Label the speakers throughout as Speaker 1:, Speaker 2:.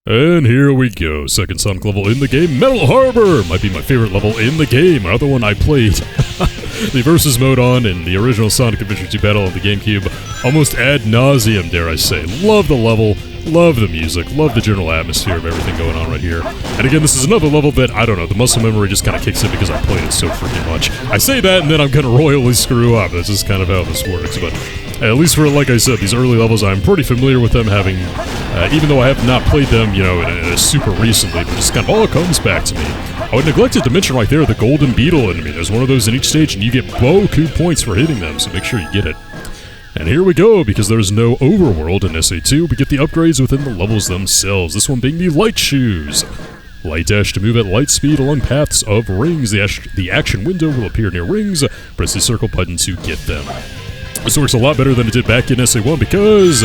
Speaker 1: And here we go, second Sonic level in the game, Metal Harbor! Might be my favorite level in the game, another one I played the Versus mode on in the original Sonic Adventure 2 battle on the GameCube, almost ad nauseum, dare I say. Love the level, love the music, love the general atmosphere of everything going on right here. And again, this is another level that, I don't know, the muscle memory just kind of kicks in because I played it so freaking much. I say that and then I'm gonna royally screw up, that's just kind of how this works, but at least for, like I said, these early levels, I'm pretty familiar with them, having, even though I have not played them, you know, in a super recently, but just kind of all comes back to me. I would neglected to mention right there the golden Beetle enemy. There's one of those in each stage, and you get beaucoup points for hitting them, so make sure you get it. And here we go, because there's no overworld in SA2, we get the upgrades within the levels themselves, this one being the Light Shoes. Light dash to move at light speed along paths of rings. The action window will appear near rings. Press the circle button to get them. This works a lot better than it did back in SA1 because,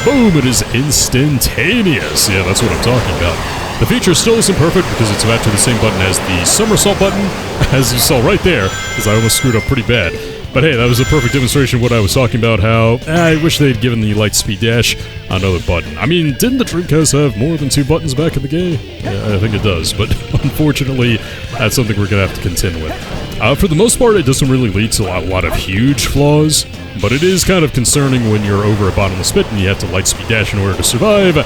Speaker 1: boom, it is instantaneous. Yeah, that's what I'm talking about. The feature still isn't perfect because it's mapped to the same button as the somersault button, as you saw right there, because I almost screwed up pretty bad. But hey, that was a perfect demonstration of what I was talking about, how I wish they'd given the light speed dash another button. I mean, didn't the Dreamcast have more than 2 buttons back in the game? Yeah, I think it does, but unfortunately, that's something we're going to have to contend with. For the most part, it doesn't really lead to a lot of huge flaws, but it is kind of concerning when you're over a bottomless pit and you have to light speed dash in order to survive,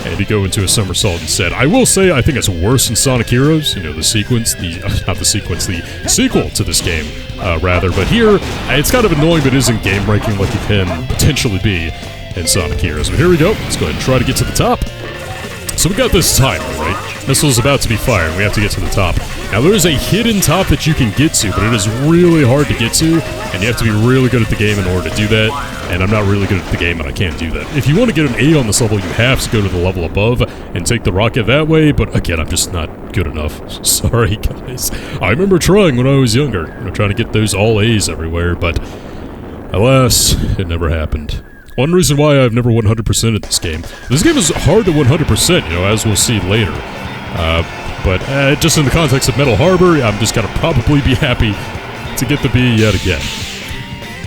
Speaker 1: and you go into a somersault instead. I will say, I think it's worse in Sonic Heroes, you know, the sequel to this game, rather. But here, it's kind of annoying, but it isn't game-breaking like it can potentially be in Sonic Heroes. But here we go, let's go ahead and try to get to the top. So we got this timer, right? Missile's about to be fired, we have to get to the top. Now there is a hidden top that you can get to, but it is really hard to get to, and you have to be really good at the game in order to do that, and I'm not really good at the game and I can't do that. If you want to get an A on this level, you have to go to the level above and take the rocket that way, but again, I'm just not good enough. Sorry, guys. I remember trying when I was younger, you know, trying to get those all A's everywhere, but alas, it never happened. One reason why I've never 100%ed this game. This game is hard to 100%, you know, as we'll see later. But just in the context of Metal Harbor, I'm just gonna probably be happy to get the B yet again.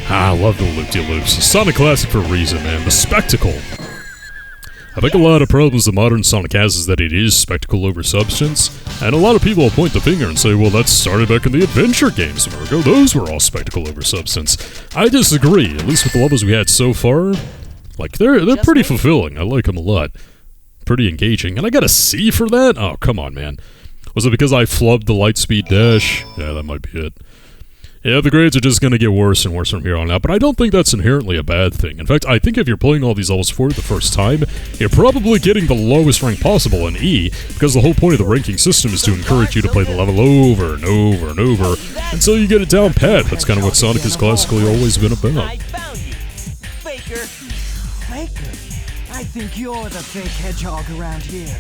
Speaker 1: I love the loop-de-loops. Sonic classic for a reason, man. The spectacle. I think a lot of problems the modern Sonic has is that it is spectacle over substance, and a lot of people will point the finger and say, well, that started back in the adventure games a while ago. Those were all spectacle over substance. I disagree, at least with the levels we had so far. Like, they're pretty fulfilling. I like them a lot. Pretty engaging. And I got a C for that? Oh, come on, man. Was it because I flubbed the light speed dash? Yeah, that might be it. Yeah, the grades are just going to get worse and worse from here on out, but I don't think that's inherently a bad thing. In fact, I think if you're playing all these levels for the first time, you're probably getting the lowest rank possible in E, because the whole point of the ranking system is to encourage you to play the level over and over and over until you get it down pat. That's kind of what Sonic has classically always been about.
Speaker 2: I found you, Faker. Faker? I think you're the fake hedgehog around here.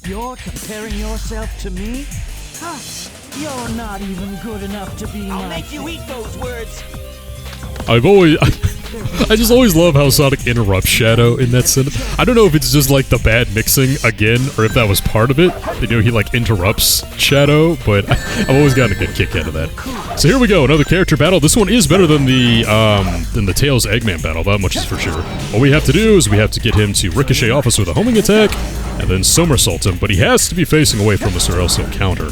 Speaker 2: You're comparing yourself to me? Huh? You're not even good enough to be I'll make you eat those words.
Speaker 1: I just always love how Sonic interrupts Shadow in that scene. I don't know if it's just like the bad mixing again, or if that was part of it. You know, he like interrupts Shadow, but I've always gotten a good kick out of that. So here we go, another character battle. This one is better than the Tails Eggman battle, that much is for sure. What we have to do is we have to get him to ricochet off us with a homing attack, and then somersault him, but he has to be facing away from us or else he'll counter.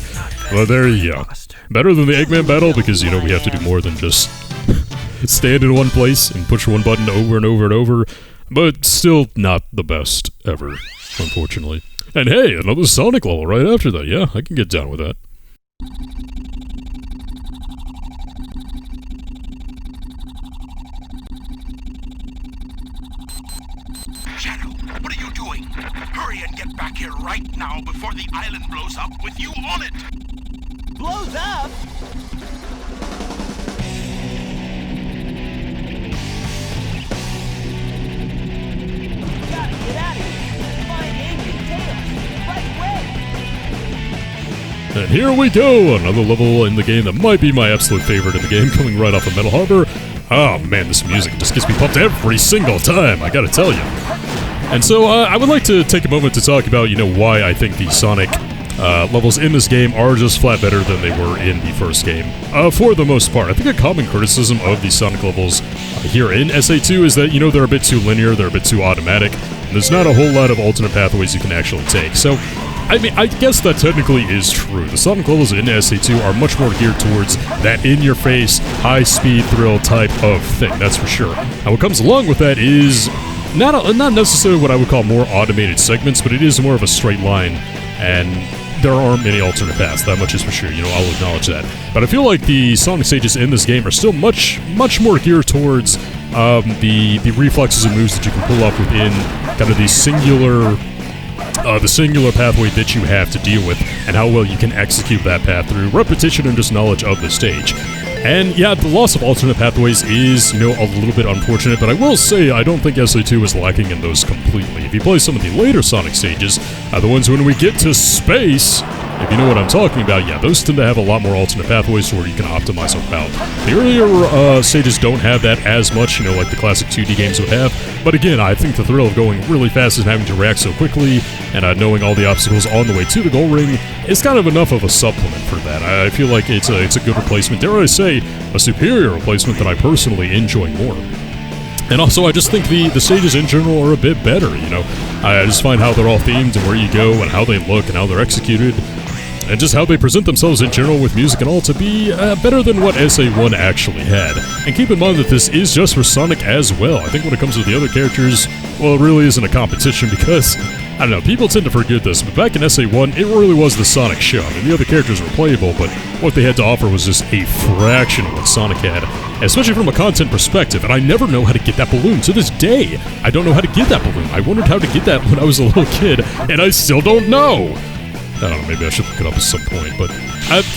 Speaker 1: Well, there you go. Better than the Eggman battle because, you know, we have to do more than just stand in one place and push one button over and over and over, but still not the best ever, unfortunately. And hey, another Sonic level right after that. Yeah, I can get down with that.
Speaker 3: Shadow, what are you doing? Hurry and get back here right now before the island blows up with you on it!
Speaker 2: Blows up? Gotta get out of here. Find Amy and Tails right away.
Speaker 1: And here we go, another level in the game that might be my absolute favorite in the game, coming right off of Metal Harbor. Oh man, this music just gets me pumped every single time, I gotta tell you. And so, I would like to take a moment to talk about, you know, why I think the Sonic levels in this game are just flat better than they were in the first game. For the most part, I think a common criticism of the Sonic levels here in SA2 is that, you know, they're a bit too linear, they're a bit too automatic. There's not a whole lot of alternate pathways you can actually take. So, I mean, I guess that technically is true. The Sonic levels in SA2 are much more geared towards that in-your-face, high-speed thrill type of thing, that's for sure. And what comes along with that is not necessarily what I would call more automated segments, but it is more of a straight line, and there aren't many alternate paths, that much is for sure, I'll acknowledge that. But I feel like the Sonic stages in this game are still much more geared towards the reflexes and moves that you can pull off within kind of the singular pathway that you have to deal with, and how well you can execute that path through repetition and just knowledge of the stage. And yeah, the loss of alternate pathways is, a little bit unfortunate, but I will say I don't think SA2 is lacking in those completely. If you play some of the later Sonic stages, the ones when we get to space, if you know what I'm talking about, yeah, those tend to have a lot more alternate pathways where you can optimize a route. The earlier stages don't have that as much, like the classic 2D games would have, but again, I think the thrill of going really fast and having to react so quickly, and knowing all the obstacles on the way to the goal ring is kind of enough of a supplement for that. I feel like it's a good replacement, dare I say, a superior replacement that I personally enjoy more. And also, I just think the stages in general are a bit better, I just find how they're all themed and where you go and how they look and how they're executed, and just how they present themselves in general with music and all to be better than what SA1 actually had. And keep in mind that this is just for Sonic as well. I think when it comes to the other characters, well, it really isn't a competition because, I don't know, people tend to forget this, but back in SA1, it really was the Sonic show. I mean, the other characters were playable, but what they had to offer was just a fraction of what Sonic had, especially from a content perspective, and I never know how to get that balloon. To this day, I don't know how to get that balloon. I wondered how to get that when I was a little kid, and I still don't know. I don't know, maybe I should look it up at some point, but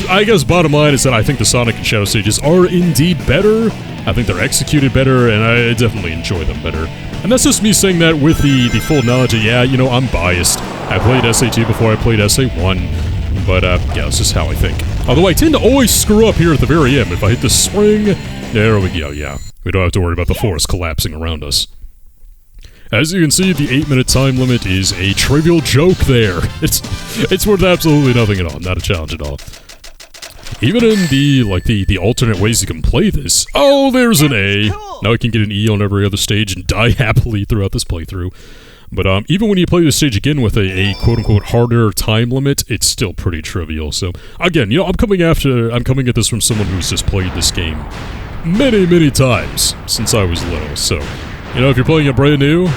Speaker 1: I guess bottom line is that I think the Sonic and Shadow stages are indeed better. I think they're executed better, and I definitely enjoy them better. And that's just me saying that with the full knowledge that, yeah, I'm biased. I played SA2 before I played SA1, but yeah, that's just how I think. Although I tend to always screw up here at the very end. If I hit the swing, there we go, yeah. We don't have to worry about the forest collapsing around us. As you can see, the 8-minute time limit is a trivial joke there. It's worth absolutely nothing at all, not a challenge at all. Even in the alternate ways you can play this. Oh, there's an A! Now I can get an E on every other stage and die happily throughout this playthrough. But even when you play the stage again with a quote-unquote harder time limit, it's still pretty trivial. So, again, I'm coming at this from someone who's just played this game many times since I was little, so... if you're playing it brand new,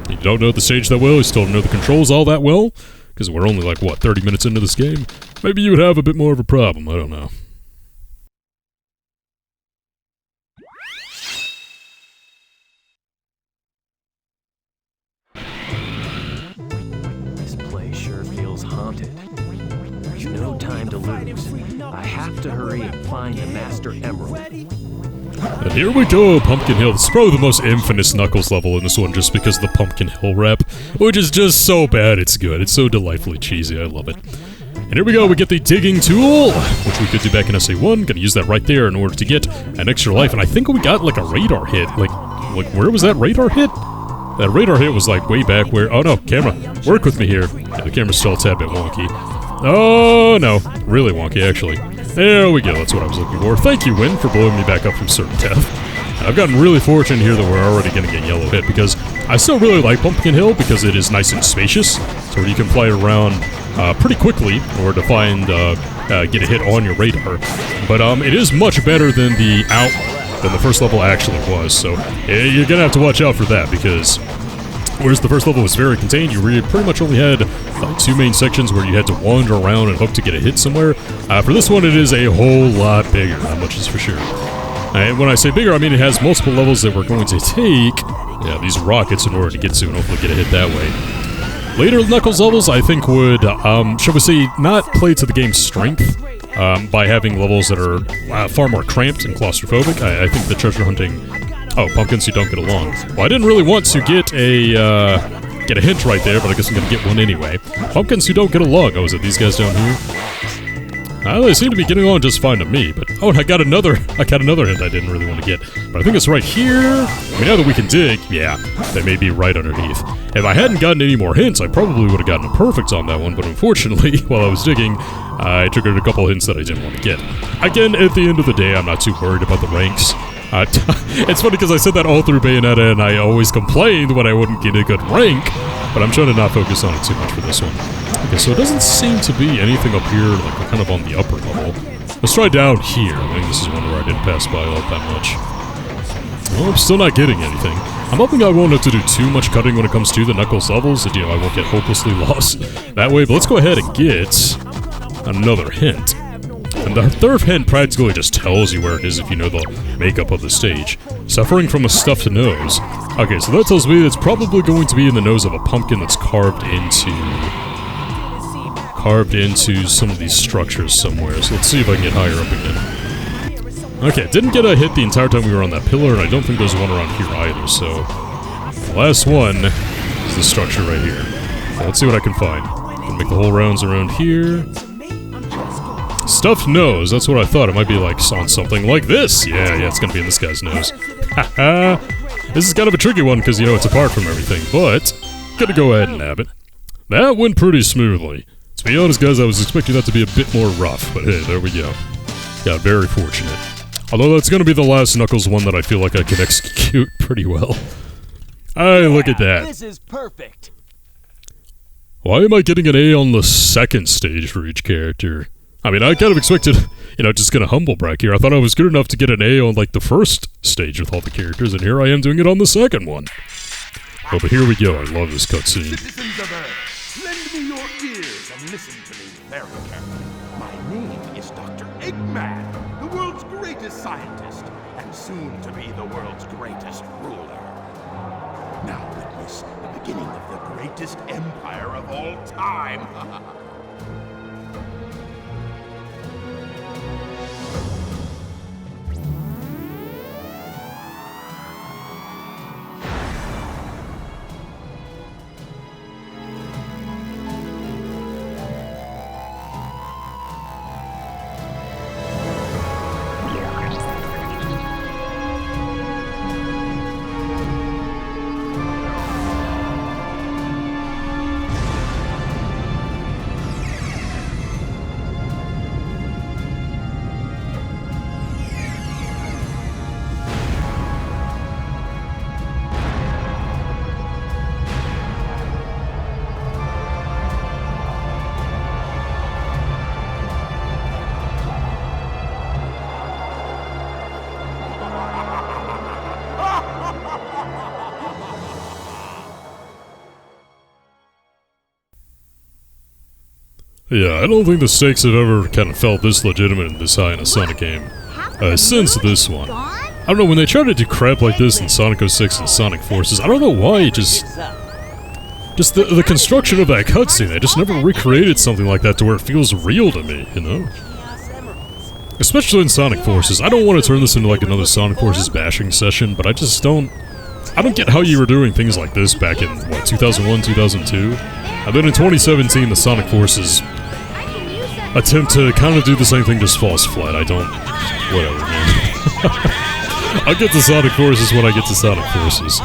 Speaker 1: you don't know the stage that well, you still don't know the controls all that well, because we're only 30 minutes into this game, maybe you would have a bit more of a problem, I don't know.
Speaker 4: This place sure feels haunted. There's no time to lose. I have to hurry and find the Master Emerald.
Speaker 1: And here we go, Pumpkin Hill. It's probably the most infamous Knuckles level in this one just because of the Pumpkin Hill rap, which is just so bad it's good. It's so delightfully cheesy, I love it. And here we go, we get the digging tool, which we could do back in SA1. Gonna use that right there in order to get an extra life, and I think we got a radar hit. Like where was that radar hit? That radar hit was way back where... Oh no, camera, work with me here. Yeah, the camera's still a tad bit wonky. Oh no, really wonky actually. There we go, that's what I was looking for. Thank you, Win, for blowing me back up from certain death. And I've gotten really fortunate here that we're already going to get yellow hit, because I still really like Pumpkin Hill, because it is nice and spacious, so you can fly around pretty quickly, or to find, get a hit on your radar. But it is much better than the first level actually was, so you're going to have to watch out for that, because... Whereas the first level was very contained, you pretty much only had two main sections where you had to wander around and hope to get a hit somewhere. For this one, it is a whole lot bigger, that much is for sure. And when I say bigger, I mean it has multiple levels that we're going to take, these rockets in order to get to and hopefully get a hit that way. Later Knuckles levels, I think, would, shall we say, not play to the game's strength by having levels that are far more cramped and claustrophobic. I think the treasure hunting... Oh, pumpkins who don't get along. Well, I didn't really want to get a hint right there, but I guess I'm gonna get one anyway. Pumpkins who don't get along. Oh, is it these guys down here? They seem to be getting along just fine to me, but... Oh, I got another hint I didn't really want to get. But I think it's right here. I mean, now that we can dig, yeah, they may be right underneath. If I hadn't gotten any more hints, I probably would have gotten a perfect on that one, but unfortunately, while I was digging, I triggered a couple hints that I didn't want to get. Again, at the end of the day, I'm not too worried about the ranks. It's funny because I said that all through Bayonetta, and I always complained when I wouldn't get a good rank, but I'm trying to not focus on it too much for this one. Okay, so it doesn't seem to be anything up here, like we're kind of on the upper level. Let's try down here. I think this is one where I didn't pass by all that much. Well, I'm still not getting anything. I'm hoping I won't have to do too much cutting when it comes to the Knuckles levels, and, I won't get hopelessly lost that way, but let's go ahead and get another hint. And the third hint practically just tells you where it is if you know the makeup of the stage. Suffering from a stuffed nose. Okay, so that tells me it's probably going to be in the nose of a pumpkin that's carved into some of these structures somewhere. So let's see if I can get higher up again. Okay, didn't get a hit the entire time we were on that pillar, and I don't think there's one around here either, so the last one is the structure right here. So let's see what I can find. Gonna make the whole rounds around here. Stuffed nose, that's what I thought. It might be like on something like this. Yeah, it's gonna be in this guy's nose. Haha. This is kind of a tricky one because, it's apart from everything, but gonna go ahead and nab it. That went pretty smoothly. To be honest, guys, I was expecting that to be a bit more rough, but hey, there we go. Got very fortunate. Although that's gonna be the last Knuckles one that I feel like I can execute pretty well. Hey, look at that.
Speaker 2: This is perfect.
Speaker 1: Why am I getting an A on the second stage for each character? I mean, I kind of expected, just gonna humble brag here. I thought I was good enough to get an A on, like, the first stage with all the characters, and here I am doing it on the second one. Oh, but here we go. I love this cutscene.
Speaker 3: Citizens of Earth, lend me your ears and listen to me very carefully. My name is Dr. Eggman, the world's greatest scientist, and soon to be the world's greatest ruler. Now witness the beginning of the greatest empire of all time.
Speaker 1: Yeah, I don't think the stakes have ever kind of felt this legitimate and this high in a Sonic game. Since this one. I don't know, when they try to do crap like this in Sonic 06 and Sonic Forces, I don't know why, just the construction of that cutscene, they just never recreated something like that to where it feels real to me, Especially in Sonic Forces. I don't want to turn this into like another Sonic Forces bashing session, but I don't get how you were doing things like this back in, 2001, 2002? And then in 2017, the Sonic Forces attempt to kind of do the same thing just falls flat. Whatever, man. I'll get to Sonic Forces when I get to Sonic Forces.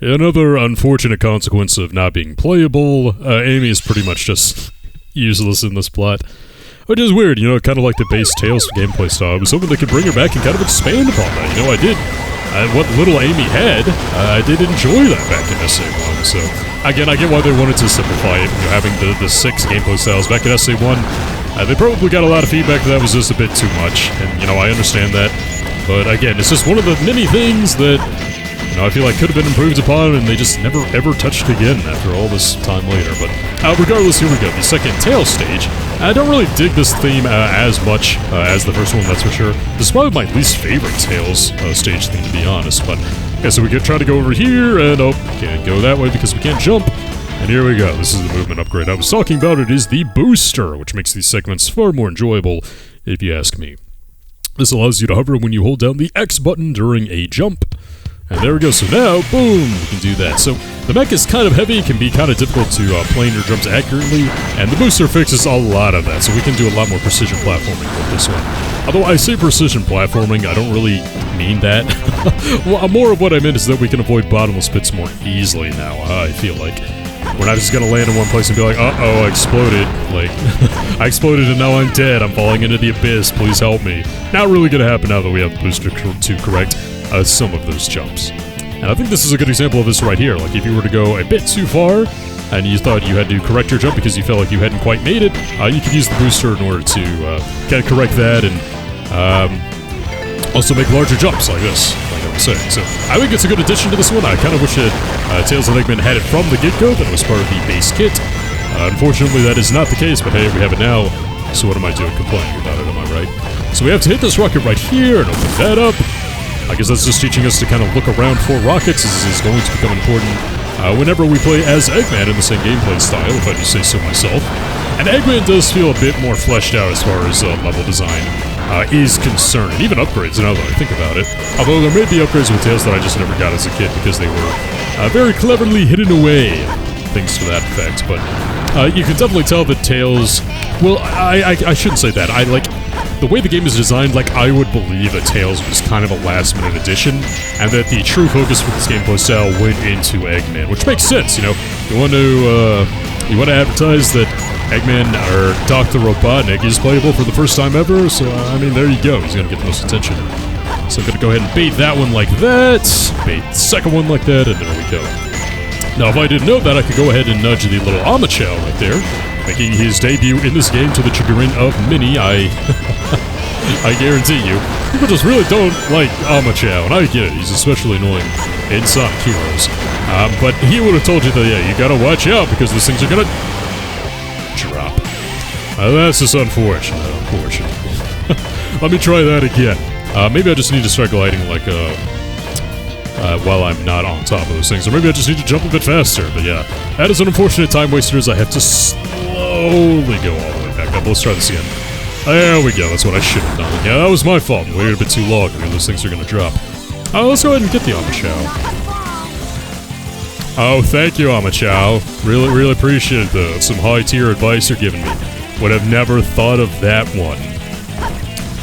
Speaker 1: Another unfortunate consequence of not being playable, Amy is pretty much just useless in this plot. Which is weird, kind of like the base Tails gameplay style. I was hoping they could bring her back and kind of expand upon that. I did. What little Amy had, I did enjoy that back in SA1. So, again, I get why they wanted to simplify it. Having the 6 gameplay styles back in SA1, they probably got a lot of feedback that was just a bit too much. And, I understand that. But, again, it's just one of the many things that I feel like could have been improved upon, and they just never ever touched again after all this time later. But regardless, here we go. The second Tails stage. I don't really dig this theme as much as the first one, that's for sure. This is probably my least favorite Tails stage theme, to be honest. But yeah, so we could try to go over here, and can't go that way because we can't jump. And here we go. This is the movement upgrade I was talking about. It is the booster, which makes these segments far more enjoyable, if you ask me. This allows you to hover when you hold down the X button during a jump. And there we go. So now, boom, we can do that. So the mech is kind of heavy. It can be kind of difficult to plane your jumps accurately. And the booster fixes a lot of that. So we can do a lot more precision platforming with this one. Although I say precision platforming, I don't really mean that. Well, more of what I meant is that we can avoid bottomless pits more easily now, I feel like. We're not just gonna land in one place and be like, uh-oh, I exploded. Like, I exploded and now I'm dead. I'm falling into the abyss. Please help me. Not really gonna happen now that we have the booster to correct some of those jumps. And I think this is a good example of this right here. Like, if you were to go a bit too far, and you thought you had to correct your jump because you felt like you hadn't quite made it, you could use the booster in order to kind of correct that and also make larger jumps like this, like I was saying. So I think it's a good addition to this one. I kind of wish that Tails and Eggman had it from the get-go, that it was part of the base kit. Unfortunately, that is not the case, but hey, we have it now, so what am I doing complaining about it, am I right? So we have to hit this rocket right here and open that up. I guess that's just teaching us to kind of look around for rockets. This is going to become important whenever we play as Eggman in the same gameplay style, if I do say so myself. And Eggman does feel a bit more fleshed out as far as level design is concerned, and even upgrades now that I think about it. Although there may be upgrades with Tails that I just never got as a kid because they were very cleverly hidden away, things to that effect. But you can definitely tell that Tails, well, I shouldn't say that. I like the way the game is designed. Like, I would believe that Tails was kind of a last-minute addition, and that the true focus for this gameplay style went into Eggman, which makes sense. You know, you want to advertise that Eggman, or Dr. Robotnik, is playable for the first time ever, so, I mean, there you go. He's gonna get the most attention. So I'm gonna go ahead and bait that one like that, bait the second one like that, and there we go. Now, if I didn't know that, I could go ahead and nudge the little Amachow right there, making his debut in this game to the chagrin of many. I guarantee you, people just really don't like Amachow, and I get it. He's especially annoying in Sonic Heroes. But he would have told you that, yeah, you gotta watch out, because these things are gonna drop. That's just unfortunate, Let me try that again. Maybe I just need to start gliding like while I'm not on top of those things, or maybe I just need to jump a bit faster. But yeah, that is an unfortunate time waster, as I have to slowly go all the way back up. Let's try this again. There we go, that's what I should have done. Yeah, that was my fault. We waited a bit too long, because those things are gonna drop. Let's go ahead and get the Amachow. Oh, thank you, Amachow. Really appreciate some high-tier advice you're giving me. Would have never thought of that one.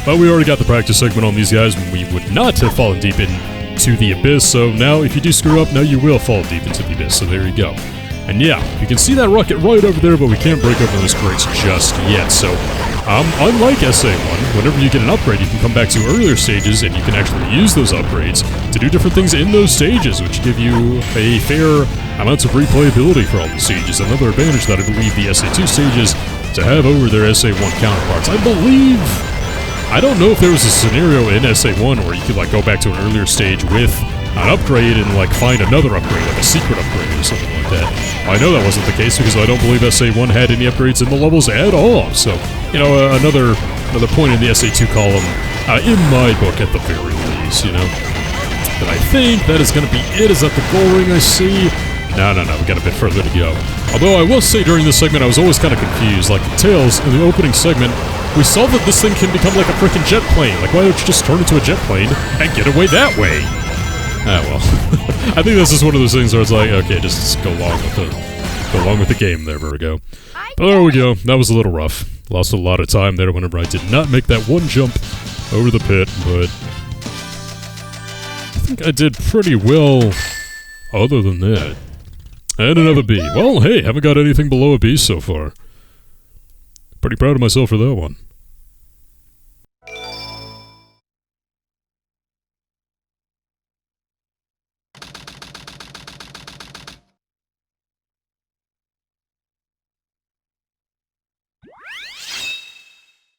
Speaker 1: But we already got the practice segment on these guys when we would not have fallen deep into the abyss, so now if you do screw up, now you will fall deep into the abyss, so there you go. And yeah, you can see that rocket right over there, but we can't break open those crates just yet, so unlike SA1, whenever you get an upgrade, you can come back to earlier stages, and you can actually use those upgrades to do different things in those stages, which give you a fair amount of replayability for all the stages. Another advantage that I believe the SA2 stages to have over their SA1 counterparts. I don't know if there was a scenario in SA1 where you could like go back to an earlier stage with an upgrade and like find another upgrade, like a secret upgrade or something like that. I know that wasn't the case because I don't believe SA1 had any upgrades in the levels at all. So, you know, another point in the SA2 column, in my book at the very least, you know. But I think that is going to be it. Is that the goal ring I see? No, we got a bit further to go. Although I will say during this segment I was always kind of confused. Like, Tails, in the opening segment, we saw that this thing can become like a freaking jet plane. Like, why don't you just turn into a jet plane and get away that way? Well. I think this is one of those things where it's like, okay, just go along with the game there, Virgo. But there we go. That was a little rough. Lost a lot of time there whenever I did not make that one jump over the pit, but I think I did pretty well other than that. And another B. Well, hey, haven't got anything below a B so far. Pretty proud of myself for that one.